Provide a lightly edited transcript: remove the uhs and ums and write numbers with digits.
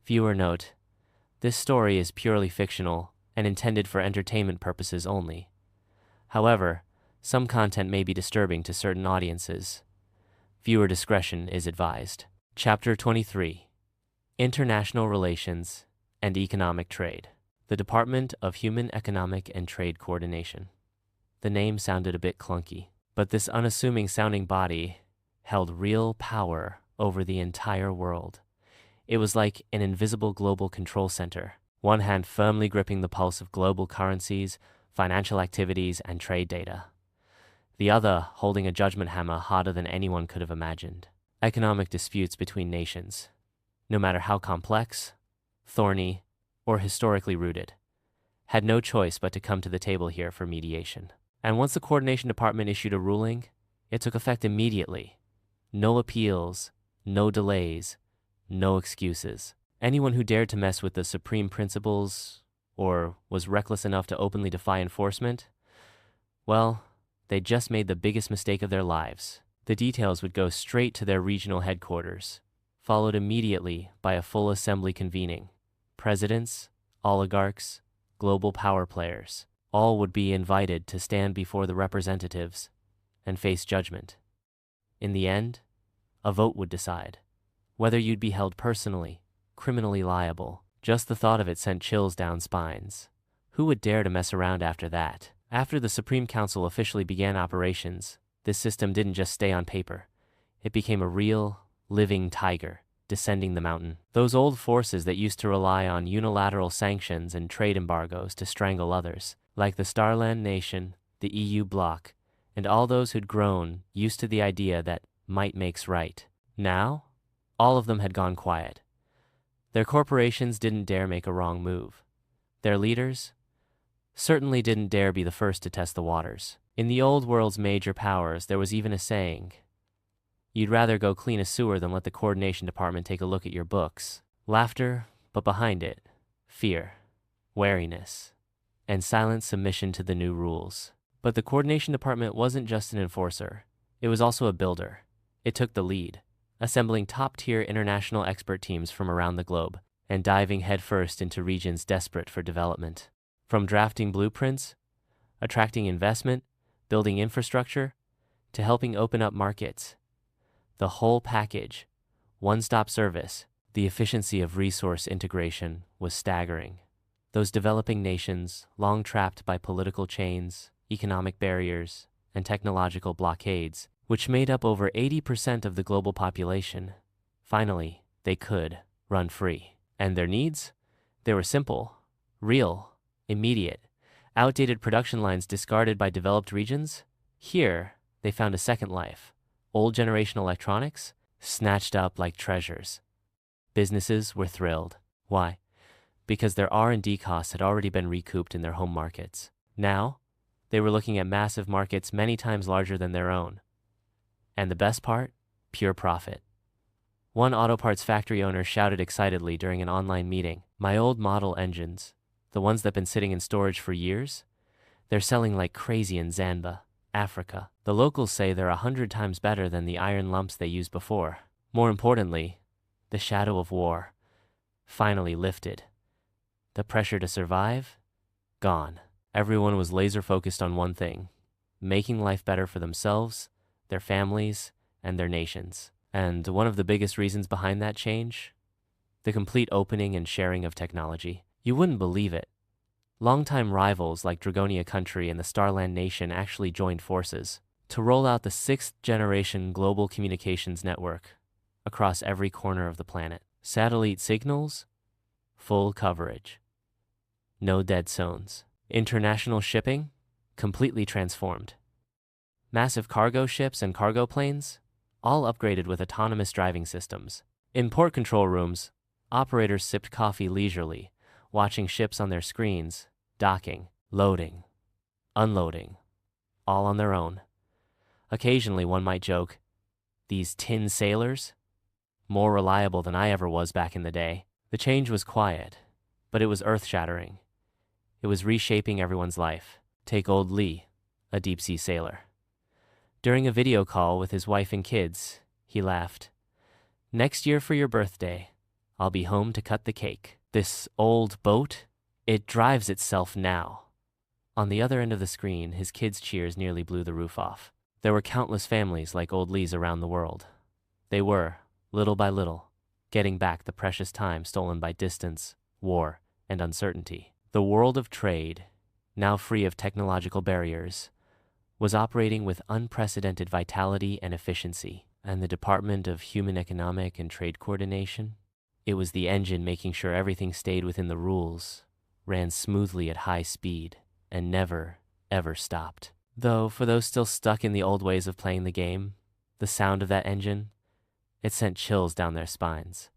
Viewer note: this story is purely fictional and intended for entertainment purposes only. However, some content may be disturbing to certain audiences. Viewer discretion is advised. Chapter 23: International Relations and Economic Trade. The Department of Human Economic and Trade Coordination. The name sounded a bit clunky, but this unassuming sounding body held real power over the entire world. It was like an invisible global control center, one hand firmly gripping the pulse of global currencies, financial activities, and trade data. The other holding a judgment hammer harder than anyone could have imagined. Economic disputes between nations, no matter how complex, thorny, or historically rooted, had no choice but to come to the table here for mediation. And once the Coordination Department issued a ruling, it took effect immediately. No appeals, no delays, no excuses. Anyone who dared to mess with the supreme principles or was reckless enough to openly defy enforcement, well, they just made the biggest mistake of their lives. The details would go straight to their regional headquarters, followed immediately by a full assembly convening. Presidents, oligarchs, global power players, all would be invited to stand before the representatives and face judgment. In the end, a vote would decide whether you'd be held personally, criminally liable. Just the thought of it sent chills down spines. Who would dare to mess around after that? After the Supreme Council officially began operations, this system didn't just stay on paper. It became a real, living tiger, descending the mountain. Those old forces that used to rely on unilateral sanctions and trade embargoes to strangle others, like the Starland Nation, the EU bloc, and all those who'd grown used to the idea that might makes right. Now, all of them had gone quiet. Their corporations didn't dare make a wrong move. Their leaders certainly didn't dare be the first to test the waters. In the old world's major powers, there was even a saying: you'd rather go clean a sewer than let the Coordination Department take a look at your books. Laughter, but behind it, fear, wariness, and silent submission to the new rules. But the Coordination Department wasn't just an enforcer. It was also a builder. It took the lead, assembling top-tier international expert teams from around the globe and diving headfirst into regions desperate for development. From drafting blueprints, attracting investment, building infrastructure, to helping open up markets. The whole package, one-stop service. The efficiency of resource integration was staggering. Those developing nations, long trapped by political chains, economic barriers, and technological blockades, which made up over 80% of the global population, finally, they could run free. And their needs? They were simple, real, immediate. Outdated production lines discarded by developed regions? Here, they found a second life. Old generation electronics? Snatched up like treasures. Businesses were thrilled. Why? Because their R&D costs had already been recouped in their home markets. Now, they were looking at massive markets many times larger than their own. And the best part? Pure profit. One auto parts factory owner shouted excitedly during an online meeting, "My old model engines, the ones that have been sitting in storage for years, they're selling like crazy in Zanzibar, Africa. The locals say they're 100 times better than the iron lumps they used before." More importantly, the shadow of war finally lifted. The pressure to survive? Gone. Everyone was laser-focused on one thing: making life better for themselves, their families, and their nations. And one of the biggest reasons behind that change? The complete opening and sharing of technology. You wouldn't believe it. Longtime rivals like Dragonia Country and the Starland Nation actually joined forces to roll out the 6th-generation global communications network across every corner of the planet. Satellite signals? Full coverage. No dead zones. International shipping? Completely transformed. Massive cargo ships and cargo planes? All upgraded with autonomous driving systems. In port control rooms, operators sipped coffee leisurely, watching ships on their screens, docking, loading, unloading, all on their own. Occasionally one might joke, "These tin sailors? More reliable than I ever was back in the day." The change was quiet, but it was earth-shattering. It was reshaping everyone's life. Take old Lee, a deep-sea sailor. During a video call with his wife and kids, he laughed. "Next year for your birthday, I'll be home to cut the cake. This old boat, it drives itself now." On the other end of the screen, his kids' cheers nearly blew the roof off. There were countless families like old Lee's around the world. They were, little by little, getting back the precious time stolen by distance, war, and uncertainty. The world of trade, now free of technological barriers, was operating with unprecedented vitality and efficiency. And the Department of Human Economic and Trade Coordination? It was the engine making sure everything stayed within the rules, ran smoothly at high speed, and never, ever stopped. Though, for those still stuck in the old ways of playing the game, the sound of that engine, it sent chills down their spines.